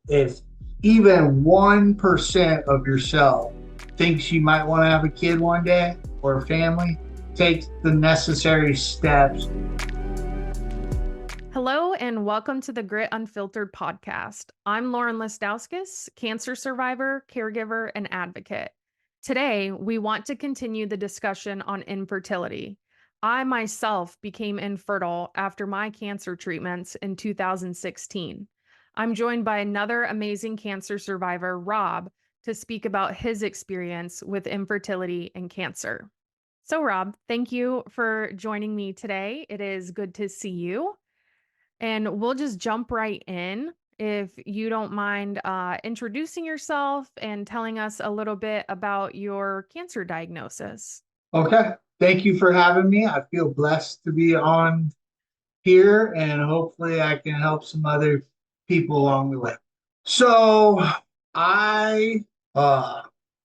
if even 1% of yourself thinks you might want to have a kid one day or a family, take the necessary steps. Hello, and welcome to the Grit Unfiltered podcast. I'm Lauren Listowskis, cancer survivor, caregiver, and advocate. Today, we want to continue the discussion on infertility. I myself became infertile after my cancer treatments in 2016. I'm joined by another amazing cancer survivor, Rob, to speak about his experience with infertility and cancer. So, Rob, thank you for joining me today. It is good to see you. And we'll just jump right in if you don't mind introducing yourself and telling us a little bit about your cancer diagnosis. Okay. Thank you for having me. I feel blessed to be on here and hopefully I can help some other people along the way. So I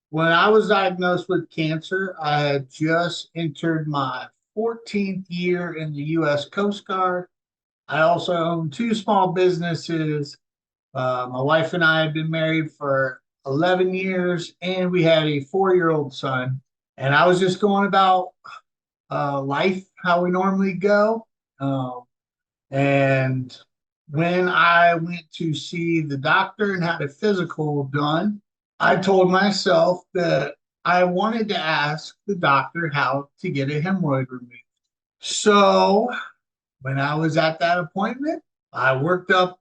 when I was diagnosed with cancer, I had just entered my 14th year in the U.S. Coast Guard. I also own two small businesses. My wife and I had been married for 11 years, and we had a 4-year-old son. And I was just going about life how we normally go. And when I went to see the doctor and had a physical done, I told myself that I wanted to ask the doctor how to get a hemorrhoid removed. So when I was at that appointment, I worked up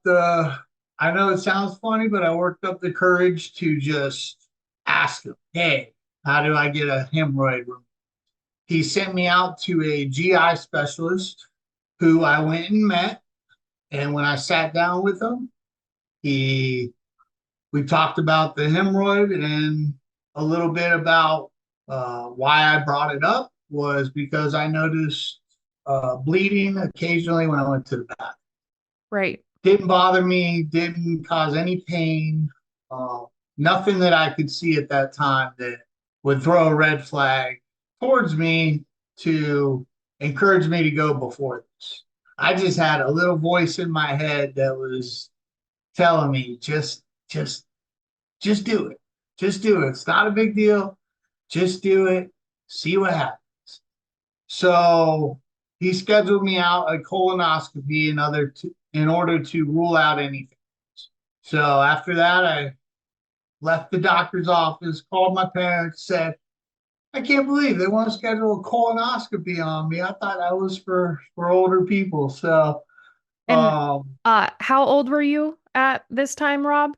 I know it sounds funny, but I worked up the courage to just ask him, hey, how do I get a hemorrhoid removed? He sent me out to a GI specialist who I went and met. And when I sat down with him, he we talked about the hemorrhoid and a little bit about why I brought it up was because I noticed bleeding occasionally when I went to the bathroom. Right. Didn't bother me, didn't cause any pain, uh, nothing that I could see at that time that would throw a red flag towards me to encourage me to go before this. I just had a little voice in my head that was telling me, just do it. Just do it. It's not a big deal. Just do it. See what happens. So he scheduled me out a colonoscopy in order to rule out anything. So after that, I left the doctor's office, called my parents, said, I can't believe they want to schedule a colonoscopy on me. I thought that was for older people. So And um how old were you at this time, Rob?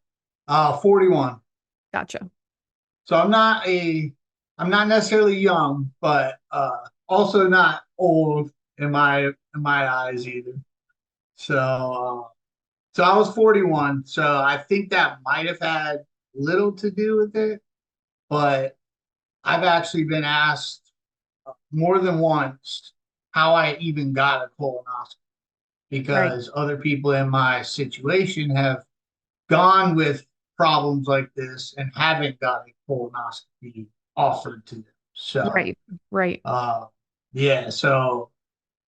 41. Gotcha. So I'm not necessarily young, but also not old in my eyes either. So so I was 41. So I think that might have had little to do with it, but I've actually been asked more than once how I even got a colonoscopy Right. because other people in my situation have gone with problems like this and haven't got a colonoscopy offered to them. So, Right. Right. uh, yeah, so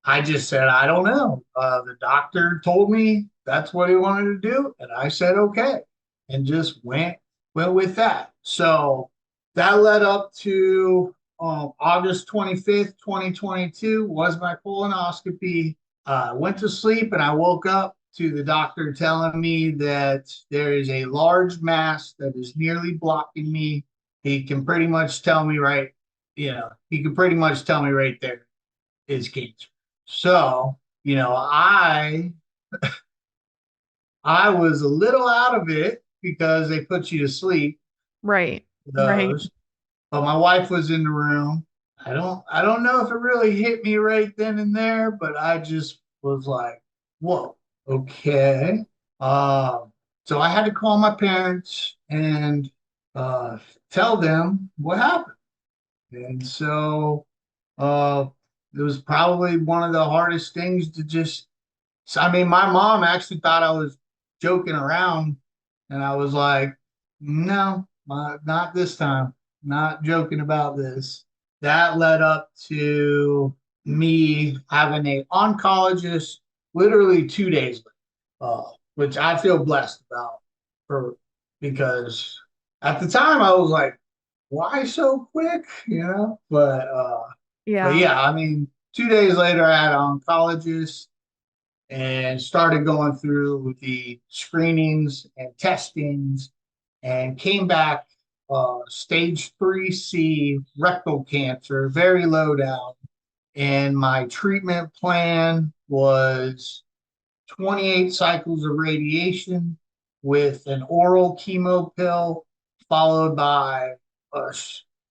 I just said, I don't know. The doctor told me that's what he wanted to do, and I said, okay, and just went with that. So that led up to August 25th, 2022 was my colonoscopy. I went to sleep and I woke up to the doctor telling me that there is a large mass that is nearly blocking me. He can pretty much tell me he can pretty much tell me right there is cancer. So, I was a little out of it because they put you to sleep, Right. Right. those. But my wife was in the room. I don't know if it really hit me right then and there, but I just was like, whoa, okay. So I had to call my parents and uh, tell them what happened. And so it was probably one of the hardest things to just, I mean, my mom actually thought I was joking around, and I was like, no, not this time, not joking about this. That led up to me having a oncologist literally 2 days later, which I feel blessed about. for because at the time I was like, why so quick? But Yeah. yeah, I mean, 2 days later I had an oncologist and started going through the screenings and testings and came back stage 3C rectal cancer, very low down. And my treatment plan was 28 cycles of radiation with an oral chemo pill, followed by a,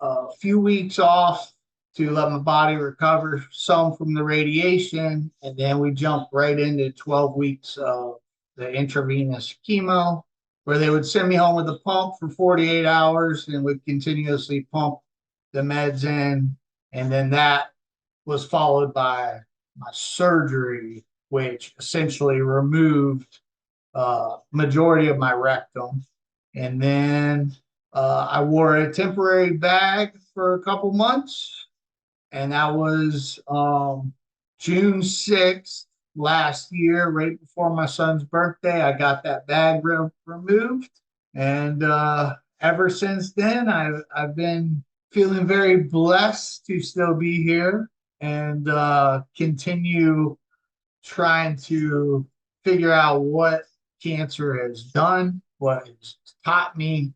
a few weeks off to let my body recover some from the radiation. And then we jumped right into 12 weeks of the intravenous chemo, where they would send me home with a pump for 48 hours and would continuously pump the meds in. And then that was followed by my surgery, which essentially removed majority of my rectum. And then I wore a temporary bag for a couple months, and that was June 6th last year, right before my son's birthday. I got that bag removed, and ever since then, I've been feeling very blessed to still be here and continue trying to figure out what cancer has done, what it's taught me,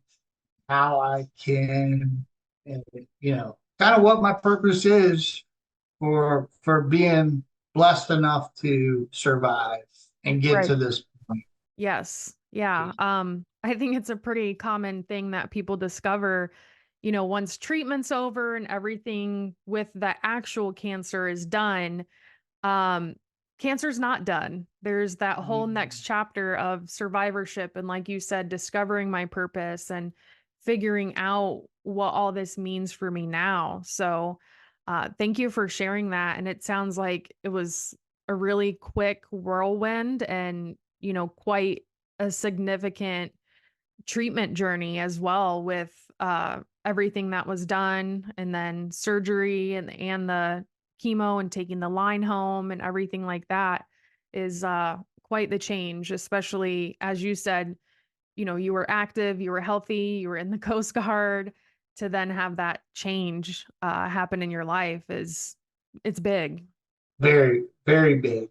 how I can, and, kind of what my purpose is for being blessed enough to survive and get Right. to this point. Yes. Yeah. I think it's a pretty common thing that people discover, once treatment's over and everything with the actual cancer is done, um, cancer's not done. There's that whole next chapter of survivorship and, like you said, discovering my purpose and figuring out what all this means for me now. So, thank you for sharing that. And it sounds like it was a really quick whirlwind and, quite a significant treatment journey as well with everything that was done and then surgery and the chemo and taking the line home and everything like that is quite the change, especially as you said, you were active, you were healthy, you were in the Coast Guard. To then have that change happen in your life is it's big. Very, very big.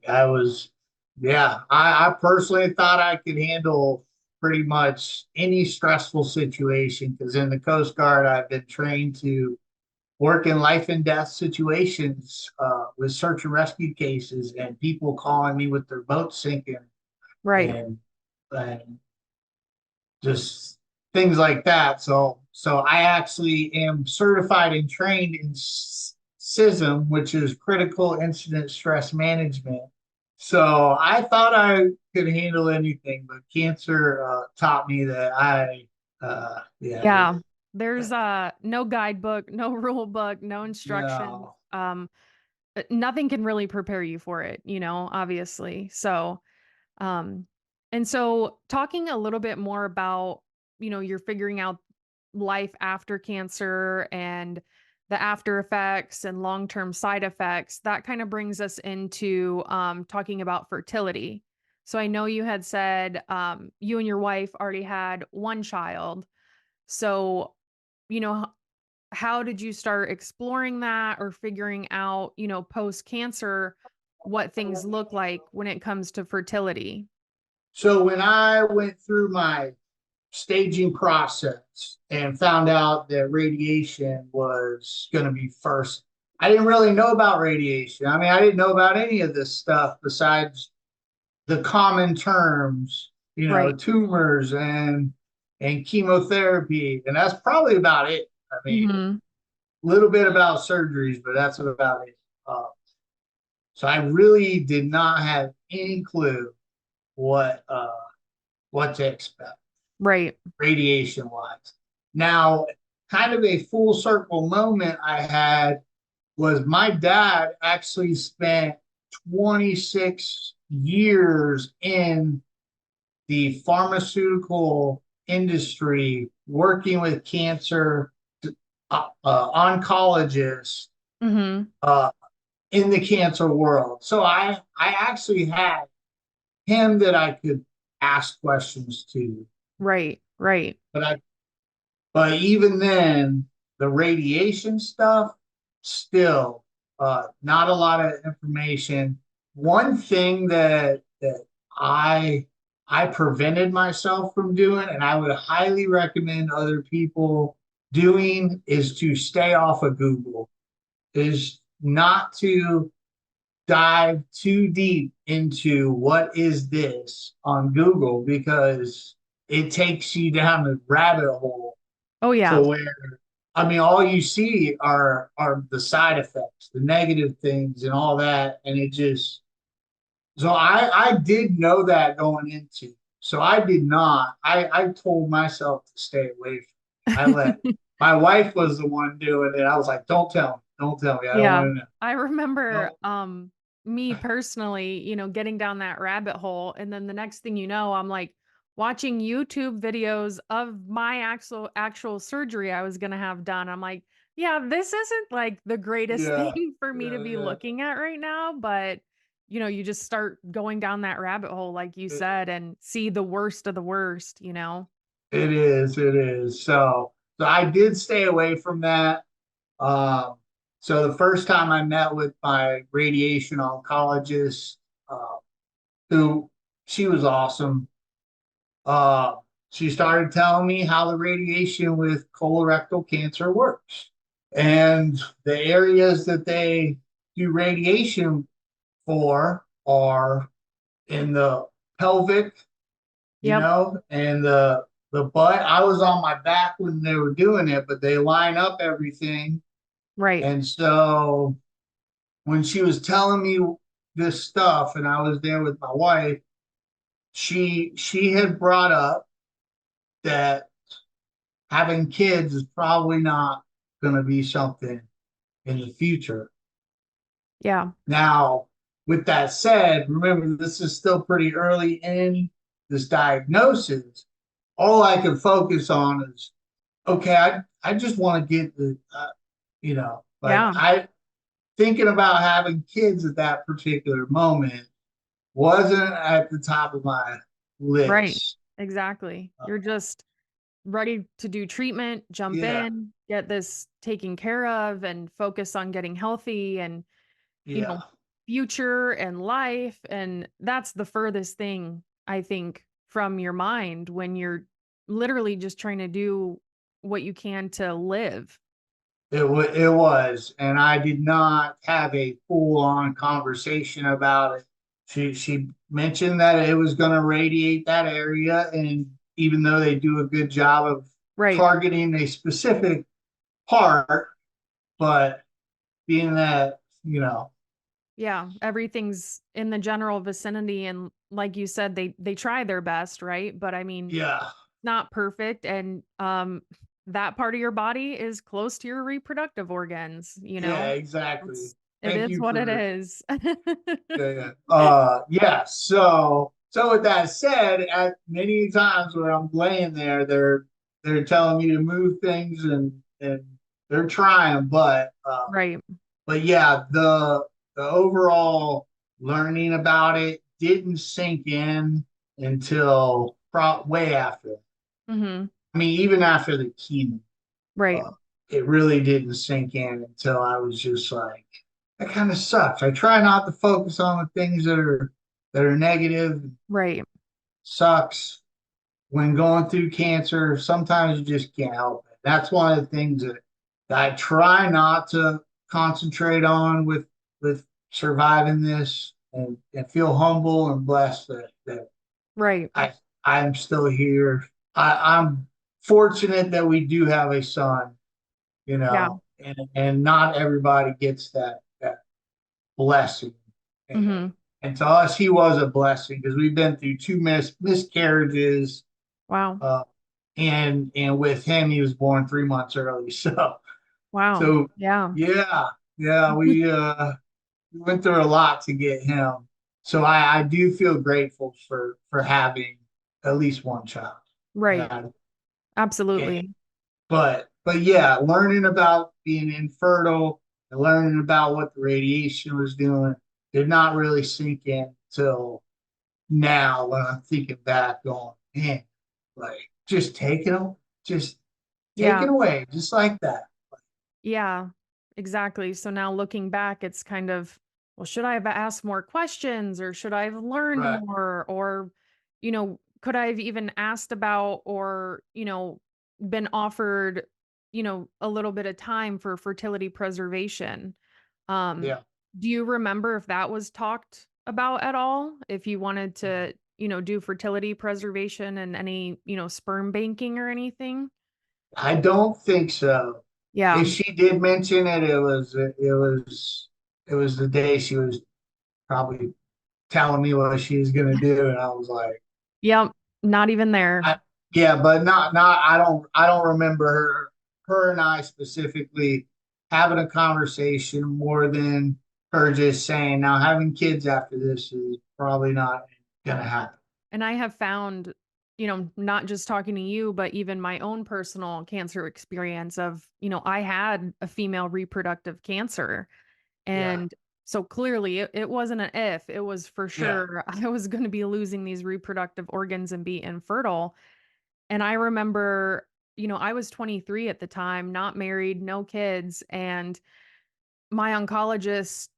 Yeah, I personally thought I could handle pretty much any stressful situation because in the Coast Guard, I've been trained to work in life and death situations with search and rescue cases and people calling me with their boat sinking Right. and, and just things like that. So I actually am certified and trained in CISM, which is critical incident stress management. So I thought I could handle anything, but cancer taught me that yeah, Yeah. There's no guidebook, no rule book, no instructions. no. Nothing can really prepare you for it, obviously. So, um, and so talking a little bit more about, you're figuring out life after cancer and the after effects and long-term side effects, that kind of brings us into talking about fertility. So I know you had said you and your wife already had one child. So, you know, how did you start exploring that or figuring out, post cancer, what things look like when it comes to fertility? So when I went through my staging process and found out that radiation was going to be first, I didn't really know about radiation. I mean, I didn't know about any of this stuff besides the common terms, Right. tumors and chemotherapy, and that's probably about it. I mean, Mhm. a little bit about surgeries, but that's about it. Uh, so I really did not have any clue what uh, what to expect Right. radiation wise. Now, kind of a full circle moment I had was my dad actually spent 26 years in the pharmaceutical industry working with cancer oncologists Mhm. uh, in the cancer world. So I actually had him that I could ask questions to. Right. Right. But I but even then, the radiation stuff, still not a lot of information. One thing that I I prevented myself from doing, and I would highly recommend other people doing, is to stay off of Google, is not to dive too deep into what is this on Google, because it takes you down a rabbit hole Oh to yeah. where, I mean, all you see are the side effects, the negative things and all that. And it just, so I did know that going into. So I did not. I told myself to stay away from it. I let my wife was the one doing it. I was like, don't tell me. Don't tell me. I don't Yeah. want to know. I remember No. me personally, getting down that rabbit hole and then the next thing you know, I'm like watching YouTube videos of my actual surgery I was going to have done. I'm like, yeah, this isn't like the greatest Yeah. thing for me to Yeah. be Yeah. looking at right now, but you just start going down that rabbit hole like you It, said and see the worst of the worst. it is. It is. So I did stay away from that. Um, so the first time I met with my radiation oncologist, uh, who, she was awesome. Uh, she started telling me how the radiation with colorectal cancer works, and the areas that they do radiation for are in the pelvic, Yep. and the butt. I was on my back when they were doing it, but they line up everything. Right. And so when she was telling me this stuff and I was there with my wife, she had brought up that having kids is probably not going to be something in the future. Yeah. Now, with that said, remember this is still pretty early in this diagnosis. All I can focus on is, okay, I just want to get the like, Yeah. I thinking about having kids at that particular moment wasn't at the top of my Right. list. Exactly. Uh, You're just ready to do treatment, jump yeah, in, get this taken care of, and focus on getting healthy and, you yeah, know, future and life. And that's the furthest thing, I think, from your mind when you're literally just trying to do what you can to live. it was, and I did not have a full on conversation about it. She mentioned that it was going to radiate that area, and even though they do a good job of Right. targeting a specific part, but being that, Yeah. Everything's in the general vicinity. And like you said, they try their best, right? But I mean, yeah, not perfect and that part of your body is close to your reproductive organs. yeah, exactly. It Thank is you what it for. is. Yeah, yeah. Yeah. So with that said, at many times where I'm laying there, they're telling me to move things, and they're trying, Right. but yeah, the overall learning about it didn't sink in until way after. Mhm. I mean, even after the chemo, Right. uh, it really didn't sink in until I was just like, that kind of sucks. I try not to focus on the things that are negative. Right. Sucks when going through cancer. Sometimes you just can't help it. That's one of the things that I try not to concentrate on with surviving this, and feel humble and blessed that Right. I I'm still here. I'm fortunate that we do have a son, Yeah. and not everybody gets that blessing. And, Mhm. and to us, he was a blessing because we've been through two miscarriages. Wow. Uh, and with him, he was born 3 months early. Wow. So Yeah. yeah, yeah, we went through a lot to get him. So I do feel grateful for having at least one child. Right. And, and Absolutely. but yeah, learning about being infertile and learning about what the radiation was doing did not really sink in until now when I'm thinking back, going, man, like just taken, just Yeah. taken away, just like that. Yeah, exactly. So now looking back, it's kind of, well, should I have asked more questions or should I have learned Right. more? Or, could I have even asked about or, been offered, a little bit of time for fertility preservation? Um, Yeah. do you remember if that was talked about at all? If you wanted to, do fertility preservation and any, sperm banking or anything? I don't think so. If Yeah. she did mention it, it was the day she was probably telling me what she was gonna do, and I was like, Yep. Not even there. I, yeah, but not. I don't remember her and I specifically having a conversation more than her just saying, now having kids after this is probably not gonna happen. And I have found, not just talking to you, but even my own personal cancer experience of, I had a female reproductive cancer. Yeah, And so clearly it wasn't an if, it was for yeah, sure I was going to be losing these reproductive organs and be infertile. And I remember, I was 23 at the time, not married, no kids. And my oncologist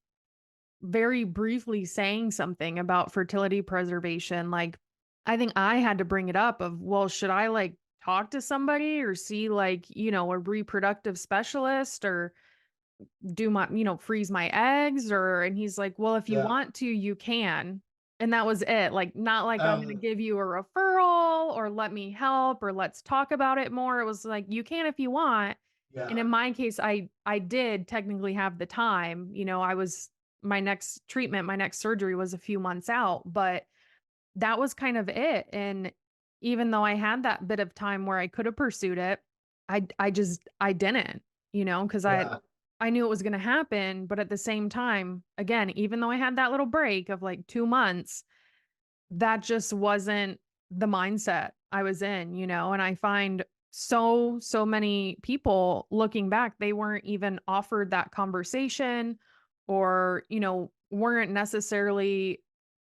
very briefly saying something about fertility preservation. Like, I think I had to bring it up of, well, should I like talk to somebody or see like, a reproductive specialist or do my, freeze my eggs or, and he's like, well, if you yeah. want to, you can. And that was it. Like, not like I'm going to Um, give you a referral or let me help or let's talk about it more. It was like, you can if you want. And yeah, in my case, I did technically have the time. I was my next treatment, my next surgery was a few months out, but that was kind of it. And even though I had that bit of time where I could have pursued it, I didn't, because yeah, I knew it was going to happen, but at the same time, again, even though I had that little break of like 2 months, that just wasn't the mindset I was in, and I find so many people looking back, they weren't even offered that conversation or, weren't necessarily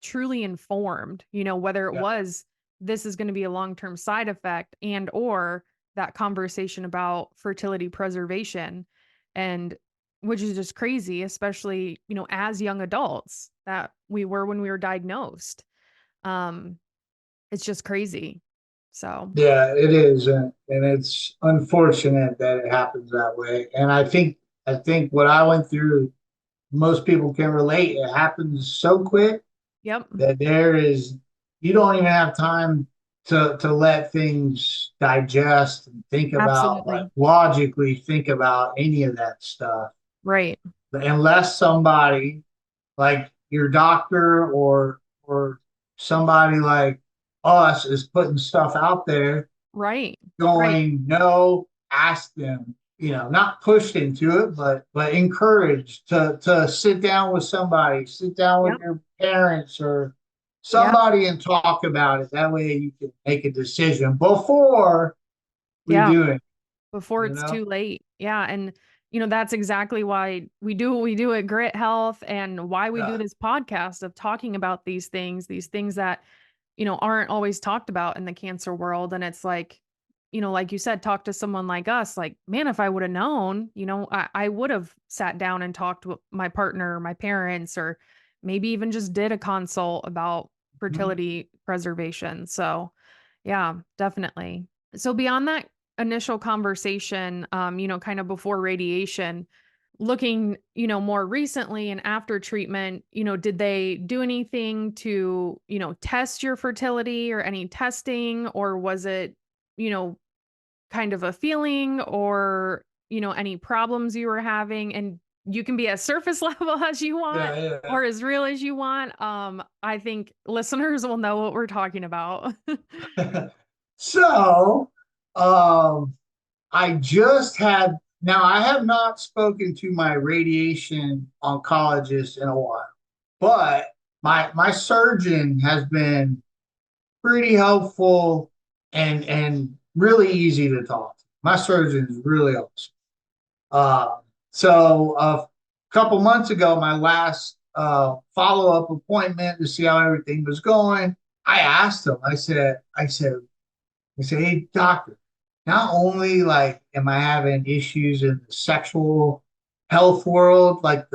truly informed, whether it yeah, was this is going to be a long-term side effect and or that conversation about fertility preservation and which is just crazy, especially, as young adults that we were when we were diagnosed. Um, it's just crazy. So, yeah. It is, and it's unfortunate that it happens that way. And I think what I went through, most people can relate. It happens so quick yep, that you don't even have time to let things digest and think about, like absolutely. logically think about any of that stuff. Right. But unless somebody like your doctor or somebody like us is putting stuff out there Right. Right. going, no, ask them, not pushed into it, but encouraged to sit down with somebody, sit down with Yep. your parents or Yep. somebody and talk about it. That way you can make a decision before we Yeah. do it, Before you it's know? too late. Yeah. And, that's exactly why we do what we do at Grit Health and why we do Yeah. this podcast of talking about these things that, aren't always talked about in the cancer world. And it's like, like you said, talk to someone like us, like, man, if I would have known, I would have sat down and talked with my partner, or my parents, or maybe even just did a consult about Mhm. fertility preservation. So, yeah, definitely. So beyond that initial conversation, kind of before radiation, looking, more recently and after treatment, did they do anything to, test your fertility or any testing, or was it, you know, kind of a feeling or, any problems you were having? And you can be as surface level as you want Yeah, or as real as you want. I think listeners will know what we're talking about. yeah. So, um, I just had, now I have not spoken to my radiation oncologist in a while, but my surgeon has been pretty helpful and really easy to talk to. My surgeon is really awesome. Uh, so a couple months ago, my last follow-up appointment to see how everything was going, I asked him, I said, I said, hey, doctor, not only like am I having issues in the sexual health world, like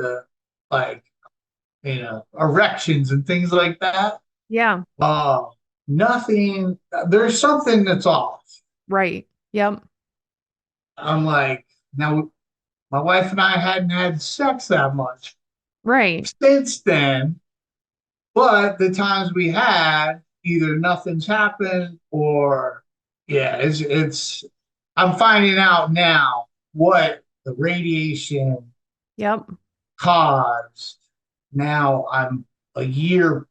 erections and things like that. Yeah. Uh, nothing. There's something that's off. Right. Yep. I'm like, now my wife and I hadn't had sex that much Right. since then, but the times we had, either nothing's happened or yeah, it's I'm finding out now what the radiation Yep. caused. Now I'm a year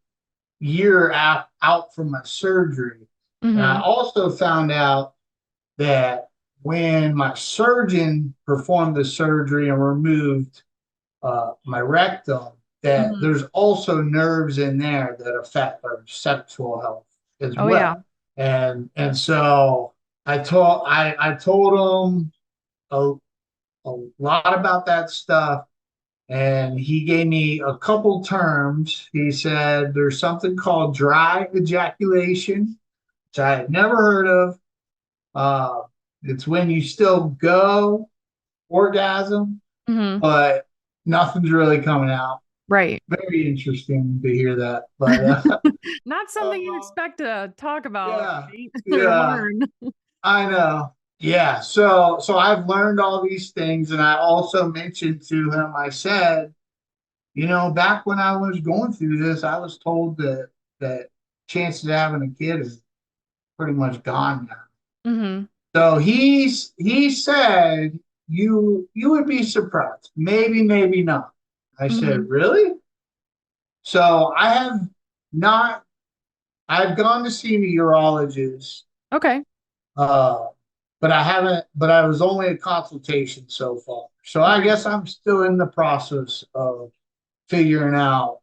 out from my surgery. And I Mhm. also found out that when my surgeon performed the surgery and removed my rectum, that Mhm. there's also nerves in there that affect our sexual health as Oh, yeah. well. And so I told him a, a lot about that stuff, and he gave me a couple terms. He said there's something called dry ejaculation, which I had never heard of. Uh, it's when you still go orgasm, Mhm. but nothing's really coming out. Right. Very interesting to hear that. But Not something you uh, expect to talk about, yeah, right? Or yeah, learn. I know. Yeah, so I've learned all these things, and I also mentioned to him. I said, back when I was going through this, I was told that chances of having a kid is pretty much gone now. Mhm. So he said you would be surprised. Maybe, maybe not. I said, Mhm. really? So not I've gone to see a urologist, Okay. uh, but I was only a consultation so far. So I Right. guess I'm still in the process of figuring out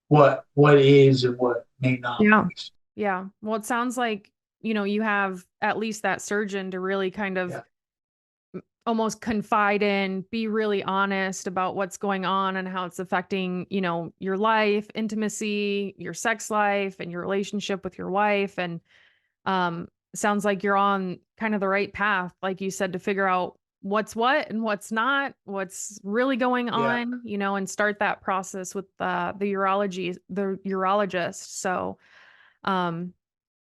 what is and what may not Yeah. be. Yeah. Well, it sounds like, you have at least that surgeon to really kind of Yeah, almost confide in, be really honest about what's going on and how it's affecting, your life, intimacy, your sex life, and your relationship with your wife. And sounds like you're on kind of the right path, like you said, to figure out what's what and what's not, what's really going yeah, on, and start that process with the urologist. So, um,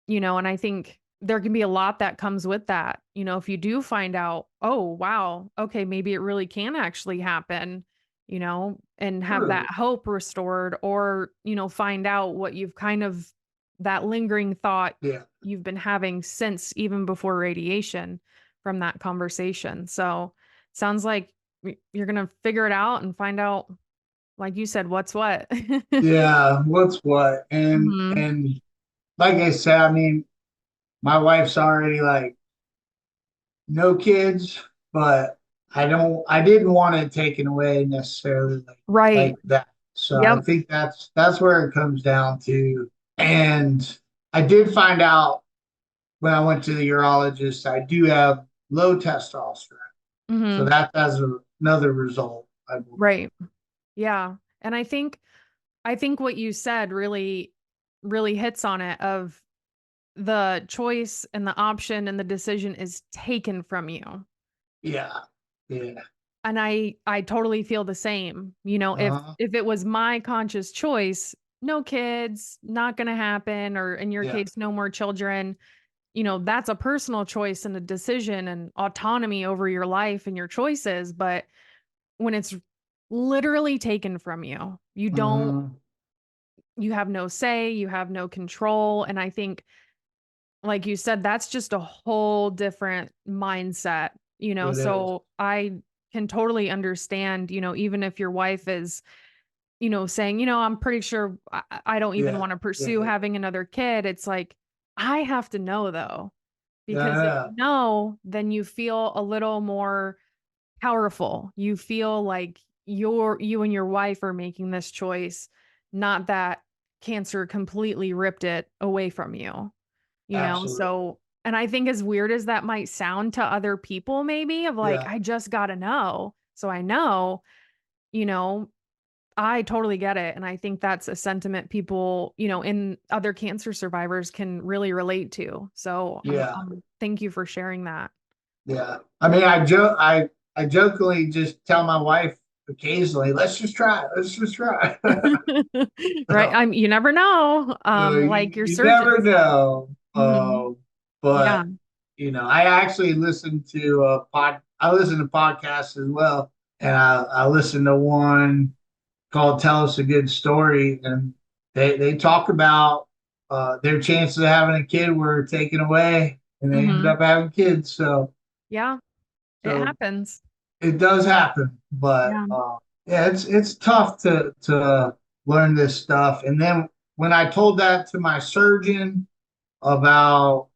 and I think there can be a lot that comes with that. If you do find out, oh, wow, okay, maybe it really can actually happen, and have that true. hope restored, or, find out what you've kind of that lingering thought Yeah, you've been having since even before radiation from that conversation. So, sounds like you're going to figure it out and find out, like you said, what's what. yeah. What's what? And Mhm. and like I said, I mean, my wife's already like no kids, but I didn't want it taken away necessarily like Right. that. So I Yep. think that's where it comes down to. And I did find out when I went to the urologist, I do have low testosterone. So Mhm. that's another result, I believe. Right. Yeah. And I think what you said really really hits on it, of the choice and the option and the decision is taken from you. Yeah. Yeah. And I totally feel the same. If Uh-huh. if it was my conscious choice, no kids, not going to happen, or in your Yeah. case no more children, that's a personal choice and a decision and autonomy over your life and your choices, but when it's literally taken from you, Hmm. you have no say, you have no control. And I think, like you said, that's just a whole different mindset, It is. so I can totally understand, even if your wife is, saying, I'm pretty sure I don't even Yeah. want to Yeah. pursue Yeah. having another kid. It's like, I have to know though, because if Yeah. you know, then you feel a little more powerful. You feel like you and your wife are making this choice, not that cancer completely ripped it away from you, Absolutely. So, and I think as weird as that might sound to other people, maybe, of like, Yeah. I just got to know. So I know, you know, I totally get it. And I think that's a sentiment people, in other cancer survivors can really relate to. So Yeah, thank you for sharing that. yeah. I mean, I jokingly just tell my wife occasionally, let's just try it. Let's just try it. Right. You never know. Like your You surgeon never said. know. Hmm. Yeah. But I actually listen to I listen to podcasts as well. And I listen to one called Tell Us a Good Story, and they talk about their chances of having a kid were taken away and they ended Hmm. up having kids. Yeah. It So happens. it does happen, but Yeah. yeah, it's tough to learn this stuff. And then when I told that to my surgeon about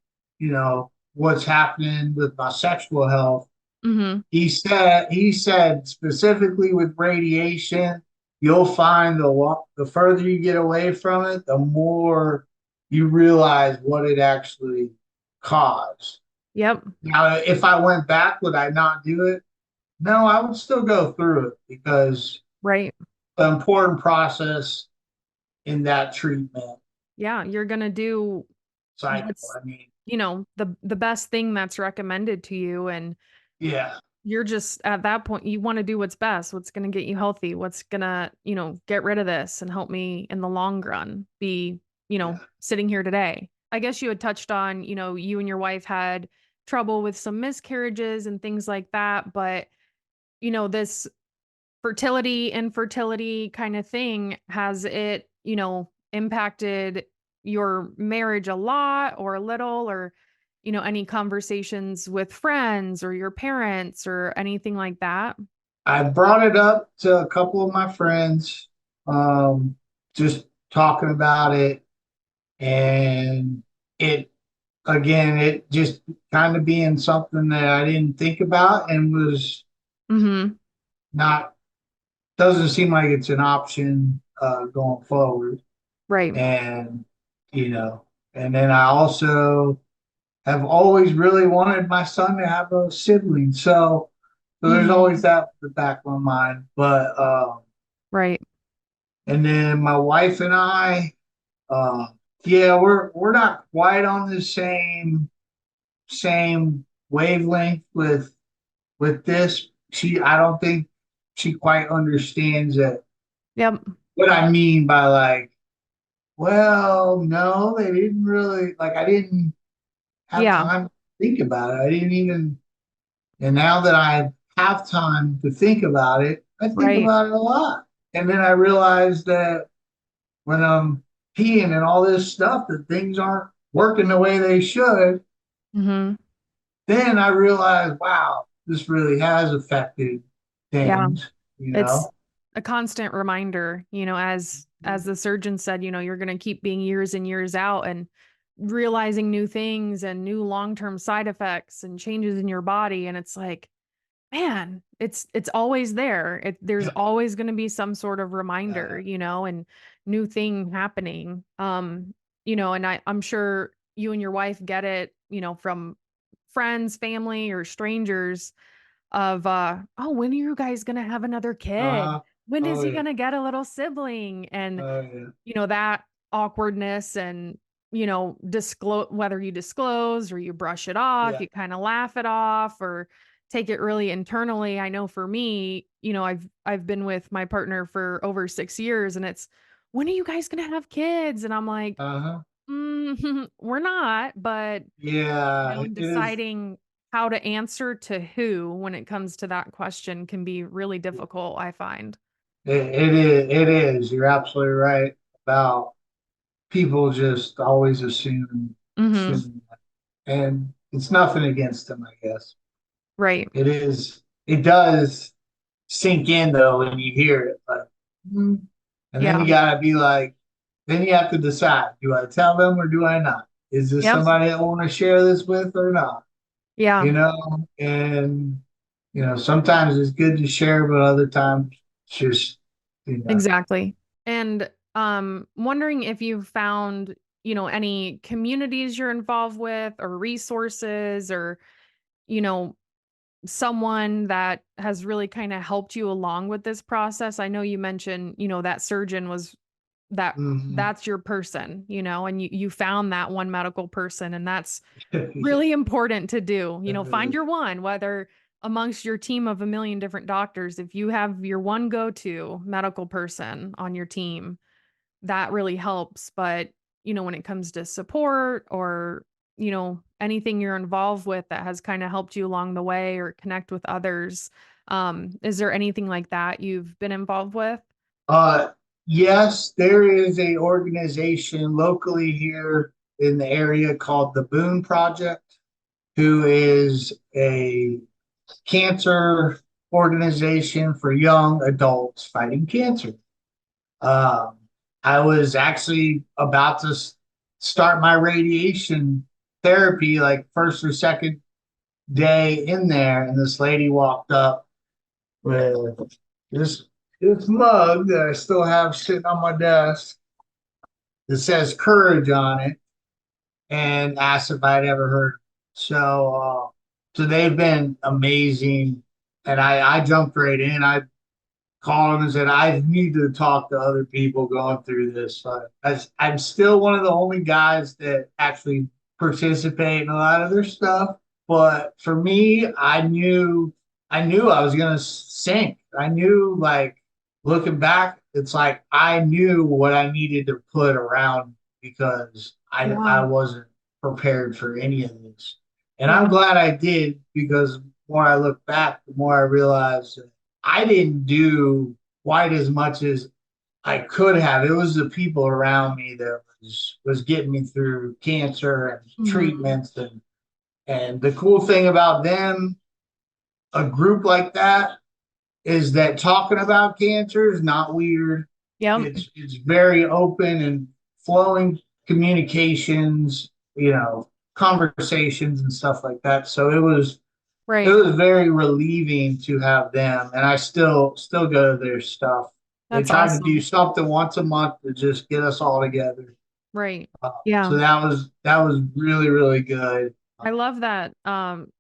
what's happening with my sexual health, Hmm. he said specifically with radiation, you'll find the further you get away from it, the more you realize what it actually caused. Yep. Now, if I went back, would I not do it? No, I would still go through it because Right. the important process in that treatment Yeah. You're gonna do cycle. what's, I mean, the best thing that's recommended to you. And yeah, you're just at that point, you want to do what's best, what's going to get you healthy, what's going to, get rid of this and help me in the long run be, yeah. sitting here today. I guess you had touched on, you and your wife had trouble with some miscarriages and things like that. But, this fertility, infertility kind of thing, has it, impacted your marriage a lot or a little, or, any conversations with friends or your parents or anything like that? I brought it up to a couple of my friends, um, just talking about it, and it it just kind of being something that I didn't think about and was Mhm. not doesn't seem like it's an option going forward. Right. And and then I also have always really wanted my son to have a sibling. So there's always Mhm. that in the back of my mind. But Right. and then my wife and I, uh, yeah, we're not quite on the same wavelength with this. I don't think she quite understands that Yep. what I mean by like, well, no, they didn't really like. I didn't have Yeah. time to think about it. I didn't even. And now that I have time to think about it, I think Right. about it a lot. And then I realize that when I'm peeing and all this stuff, that things aren't working the way they should. Mhm. Then I realize, wow, this really has affected Yeah. things, you It's know? a constant reminder, as the surgeon said, you're going to keep being years and years out and realizing new things and new long-term side effects and changes in your body. And it's like, man, it's always there. There's Yeah. always going to be some sort of Uh, reminder, and new thing happening. And I'm sure you and your wife get it, from friends, family, or strangers of oh, when are you guys gonna have another kid? uh, When is oh, he yeah. gonna get a little sibling? And Oh, yeah. that awkwardness and disclose, whether you disclose or you brush it off, Yeah. you kind of laugh it off or take it really internally. I know for me, I've been with my partner for over 6 years, and it's, when are you guys gonna have kids? And I'm like, Uh-huh. we're not, but Yeah. It is. deciding how to answer to who when it comes to that question can be really difficult, I find. It is. It is. You're absolutely right about people just always Mhm. assume, and it's nothing against them, I guess. Right. It is. It does sink in though when you hear it, like, hmm. And then Yeah. you gotta be like, then you have to decide: do I tell them or do I not? Is this Yep. somebody I want to share this with or not? Yeah. And sometimes it's good to share, but other times it's just you know. Exactly. And wondering if you've found, any communities you're involved with or resources or, you know, someone that has really kind of helped you along with this process? I know you mentioned, that surgeon was Mhm. that's your person, and you found that one medical person, and that's really important to do. Find your one, whether amongst your team of a million different doctors, if you have your one go-to medical person on your team, that really helps. But, when it comes to support or, anything you're involved with that has kind of helped you along the way or connect with others, is there anything like that you've been involved with? Uh, yes, there is a organization locally here in the area called the Boone Project, who is a cancer organization for young adults fighting cancer. Um, I was actually about to start my radiation therapy, like first or second day in there, and this lady walked up with this this mug that I still have sitting on my desk that says courage on it, and asked if I'd ever heard. So they've been amazing, and I jumped right in. I called them and said I need to talk to other people going through this. I'm still one of the only guys that actually participate in a lot of their stuff, but for me, I knew I was gonna sink. I knew, like, looking back, it's like I knew what I needed to put around because I Yeah. wasn't prepared for any of this. And I'm Yeah. glad I did, because the more I look back, the more I realize that I didn't do quite as much as I could have. It was the people around me that was getting me through cancer and Mhm. treatments, and the cool thing about them, a group like that, is that talking about cancer is not weird. Yep. It's very open and flowing communications, conversations and stuff like that. So it Right. was very relieving to have them, and I still go to their stuff. They That's try to do awesome. something once a month to just get us all together. Right. So Yeah. that was really really good. I love that,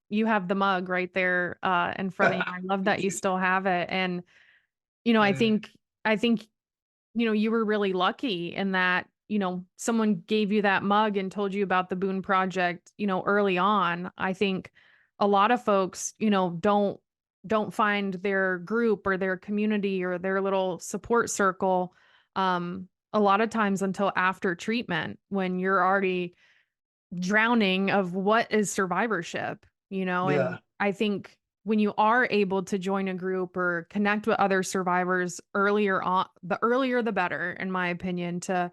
you have the mug right there, in front of you. I love that you still have it, and, I think, you were really lucky in that, someone gave you that mug and told you about the Boone Project, early on. I think a lot of folks, don't find their group or their community or their little support circle, a lot of times until after treatment when you're already drowning of what is survivorship, and Yeah. I think when you are able to join a group or connect with other survivors earlier on, the earlier the better, in my opinion, to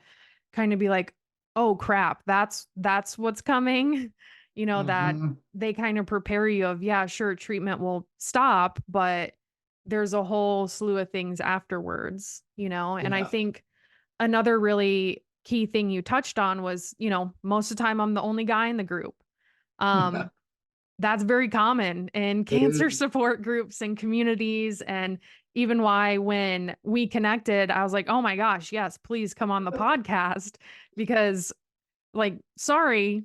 kind of be like, oh crap, that's what's coming, that Hmm. they kind of prepare you of, yeah, sure, treatment will stop, but there's a whole slew of things afterwards, and I Yeah. think another really key thing you touched on was, most of the time I'm the only guy in the group. Um, that's very common in It cancer is. support groups and communities. And even why, when we connected, I was like, oh my gosh, yes, please come on the podcast because, like, sorry,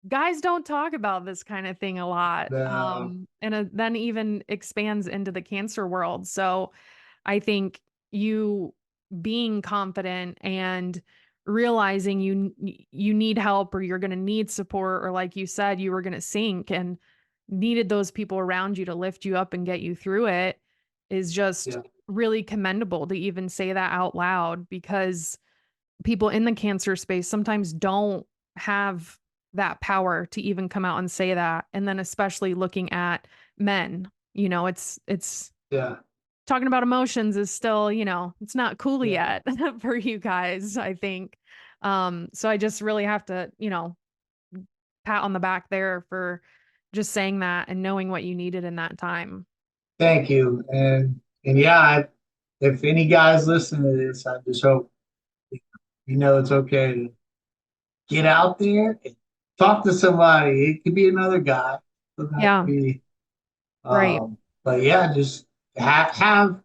guys don't talk about this kind of thing a lot. No. And then even expands into the cancer world. So I think you being confident and realizing you need help or you're going to need support, or like you said, you were going to sink and needed those people around you to lift you up and get you through it, is just Yeah. really commendable to even say that out loud, because people in the cancer space sometimes don't have that power to even come out and say that. And then especially looking at men, it's Yeah. talking about emotions is still, it's not cool Yeah. yet for you guys, I think. So I just really have to, pat on the back there for just saying that and knowing what you needed in that time. Thank you. And yeah, if any guys listen to this, I just hope it's okay to get out there and talk to somebody. It could be another guy. It doesn't have to Yeah, be. right. But yeah, just have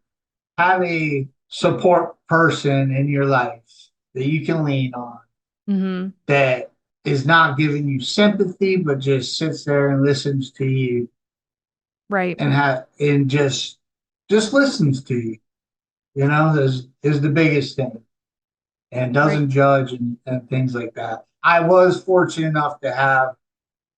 a support person in your life that you can lean on, Mhm. that is not giving you sympathy, but just sits there and listens to you Right. and just listens to you, is the biggest thing, and Right. doesn't judge and things like that. I was fortunate enough to have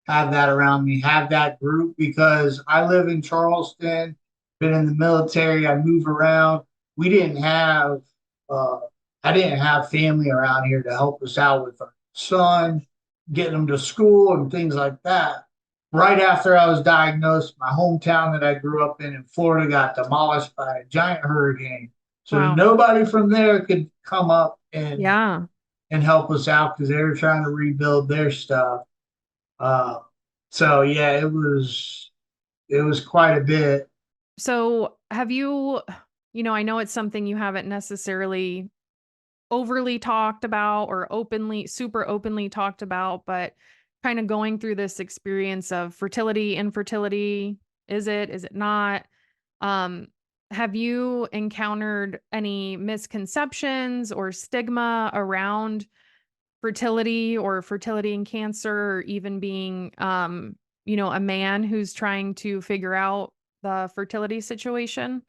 that around me, have that group, because I live in Charleston, been in the military, I move around. We didn't have, uh, I didn't have family around here to help us out with our son, getting him to school and things like that. Right after I was diagnosed, my hometown that I grew up in Florida got demolished by a giant hurricane. So Wow. nobody from there could come up Yeah. and help us out because they were trying to rebuild their stuff. Uh, so yeah, it was quite a bit. So, have you, I know it's something you haven't necessarily overly talked about or openly, super openly talked about, but kind of going through this experience of fertility, infertility, is it not? Um, have you encountered any misconceptions or stigma around fertility or fertility and cancer, or even being, a man who's trying to figure out the fertility situation?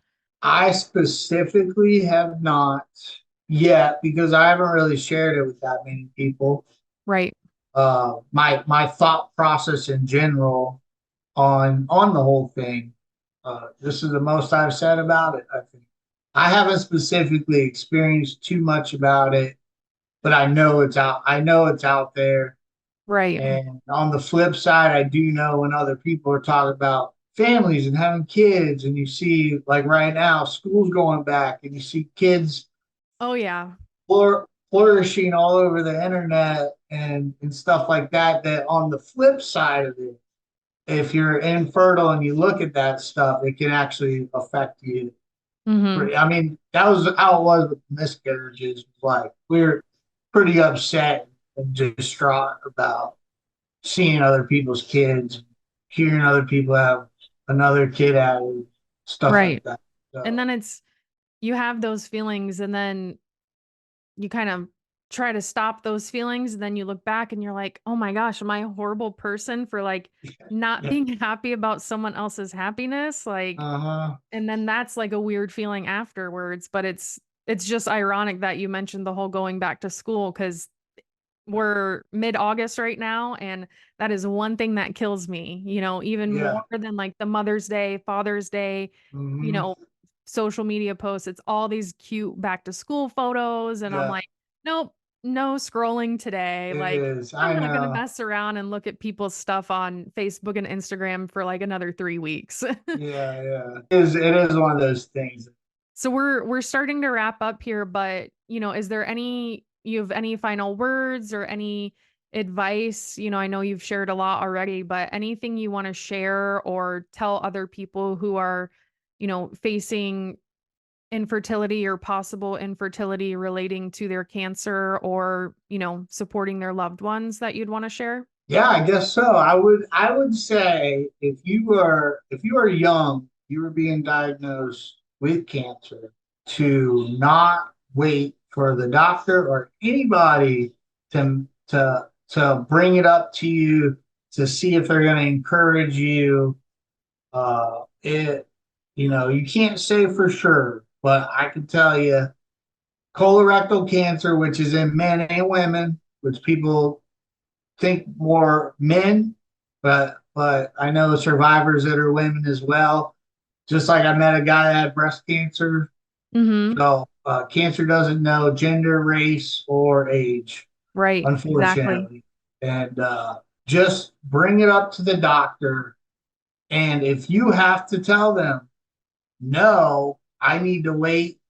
I specifically have not yet because I haven't really shared it with that many people. Right. My thought process in general on the whole thing. This is the most I've said about it. I think I haven't specifically experienced too much about it, but I know it's out. I know it's out there. Right. And on the flip side, I do know when other people are talking about families and having kids, and you see, like right now, school's going back, and you see kids Oh, yeah. flourishing all over the internet and stuff like that. That on the flip side of it, if you're infertile and you look at that stuff, it can actually affect you. Mhm. I mean, that was how it was with miscarriages. Like we were pretty upset and distraught about seeing other people's kids, hearing other people have another kid out of stuff like Right. that. And So then you have those feelings, and then you kind of try to stop those feelings, and then you look back and you're like, "Oh my gosh, am I a horrible person for, like, not yeah, being happy about someone else's happiness?" Like, uh-huh. and then that's like a weird feeling afterwards, but it's just ironic that you mentioned the whole going back to school, because we're mid-August right now, and that is one thing that kills me, even Yeah. more than, like, the Mother's Day, Father's Day, you Hmm. know, social media posts. It's all these cute back to school photos, and I'm Yeah, like, "Nope, no scrolling today." it Like, is. I'm I not gonna know. mess around and look at people's stuff on Facebook and Instagram for, like, another 3 weeks. Yeah, yeah. It is one of those things. So we're starting to wrap up here, but is there any you have any final words or any advice? I know you've shared a lot already, but anything you want to share or tell other people who are, facing infertility or possible infertility relating to their cancer, or, supporting their loved ones, that you'd want to share? Yeah, I guess so. I would say if you are young, you were being diagnosed with cancer, to not wait for the doctor or anybody to bring it up to you to see if they're going to encourage you. You can't say for sure, but I can tell you colorectal cancer, which is in men and women, which people think more men, but I know survivors that are women as well. Just like I met a guy that had breast cancer. Mhm. So cancer doesn't know gender, race, or age, Right, exactly. unfortunately. And just bring it up to the doctor. And if you have to tell them, no, I need to wait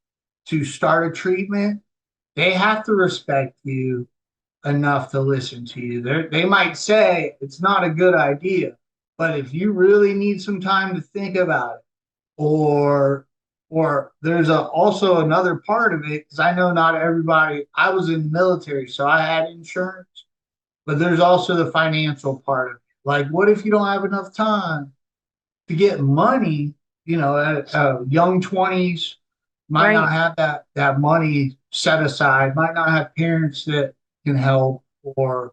to start a treatment, they have to respect you enough to listen to you. They might say it's not a good idea, but if you really need some time to think about it, or there's also another part of it, because I know not everybody. I was in the military, so I had insurance, but there's also the financial part of it. Like, what if you don't have enough time to get money? At young 20s, might not Right. have that money set aside, might not have parents that can help, or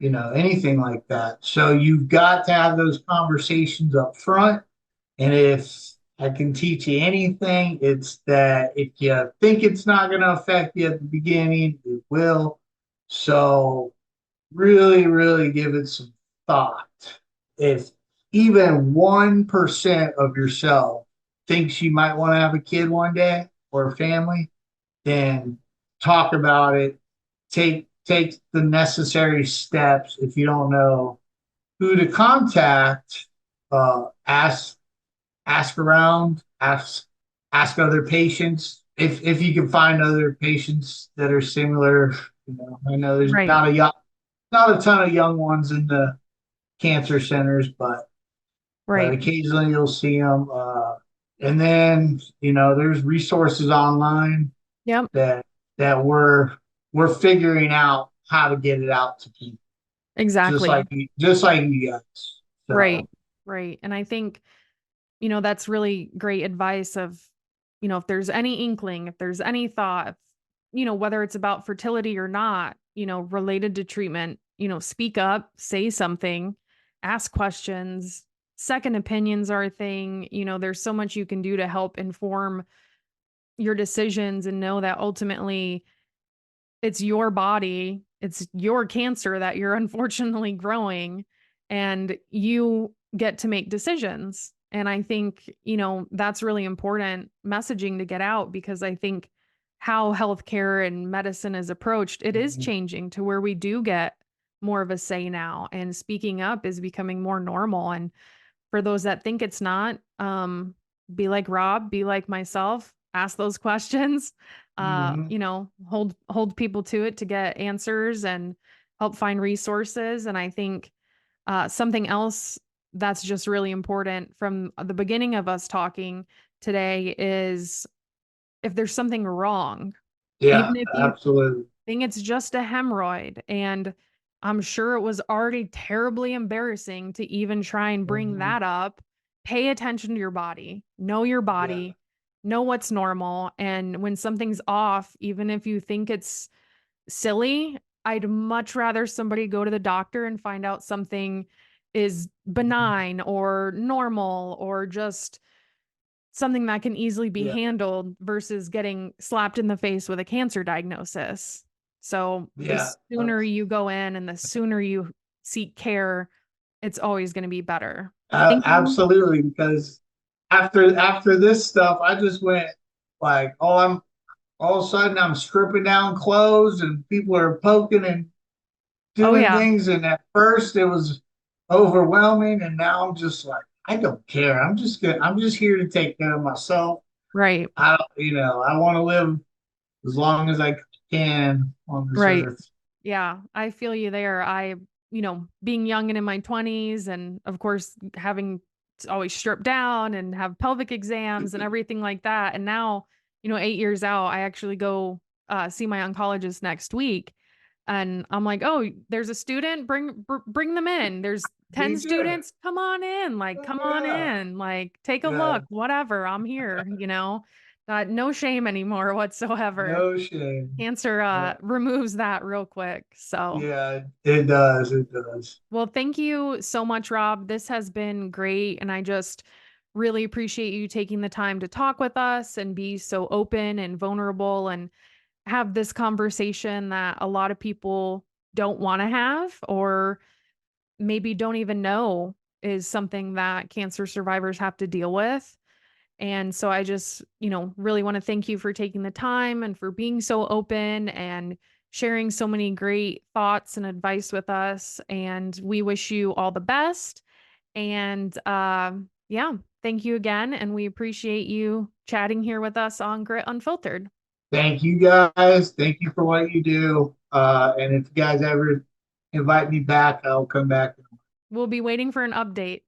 anything like that. So you've got to have those conversations up front And if I can teach you anything, it's that if you think it's not going to affect you at the beginning, it will. So really, really give it some thought. If even 1% of yourself thinks you might want to have a kid one day or a family, then talk about it. Take the necessary steps. If you don't know who to contact, ask around, ask other patients if you can find other patients that are similar. I know there's Right. not a ton of young ones in the cancer centers, but Right. occasionally you'll see them. And then there's resources online Yep. that we're figuring out how to get it out to people, Exactly. just like you guys. Right. So Right. And I think, that's really great advice of, if there's any inkling, if there's any thought, whether it's about fertility or not, related to treatment, speak up, say something, ask questions. Second opinions are a thing. There's so much you can do to help inform your decisions and know that ultimately it's your body, it's your cancer that you're unfortunately growing, and you get to make decisions. And I think, that's really important messaging to get out because I think how healthcare and medicine is approached, it is mhm, changing to where we do get more of a say now, and speaking up is becoming more normal. And for those that think it's not, be like Rob, be like myself, ask those questions, mhm, hold people to it to get answers and help find resources. And I think something else that's just really important from the beginning of us talking today is if there's something wrong, yeah, even if you absolutely. think it's just a hemorrhoid, and I'm sure it was already terribly embarrassing to even try and bring Mhm, that up. Pay attention to your yeah, body, know what's normal, and when something's off, even if you think it's silly, I'd much rather somebody go to the doctor and find out something is mhm, benign or normal or just something that can easily be yeah, handled versus getting slapped in the face with a cancer diagnosis. So the yeah. sooner you go in and the sooner you seek care, it's always going to be better. Thank you. Absolutely, because after this stuff, I just went like, oh, I'm all of a sudden I'm stripping down clothes and people are poking and Oh, doing yeah. things. And at first it was overwhelming, and now I'm just like, I don't care. I'm just here to take care of myself. Right. I don't, I want to live as long as I can on this Right. earth. Yeah, I feel you there. Being young and in my 20s, and of course, having to always strip down and have pelvic exams and everything like that. And now, 8 years out, I actually go see my oncologist next week. And I'm like, oh, there's a student, bring them in. There's 10 Me too. students, come on in, like, Oh come on yeah. in, like, take a Yeah. look, whatever. I'm here. No shame anymore whatsoever. No shame. Cancer, Yeah. removes that real quick, so Yeah, it does. It does. well, thank you so much, Rob. This has been great, and I just really appreciate you taking the time to talk with us and be so open and vulnerable and have this conversation that a lot of people don't wanna have or maybe don't even know is something that cancer survivors have to deal with. And so I just, really want to thank you for taking the time and for being so open and sharing so many great thoughts and advice with us. And we wish you all the best. And yeah, thank you again. And we appreciate you chatting here with us on Grit Unfiltered. Thank you guys. Thank you for what you do. And if you guys ever invite me back, I'll come back. We'll be waiting for an update.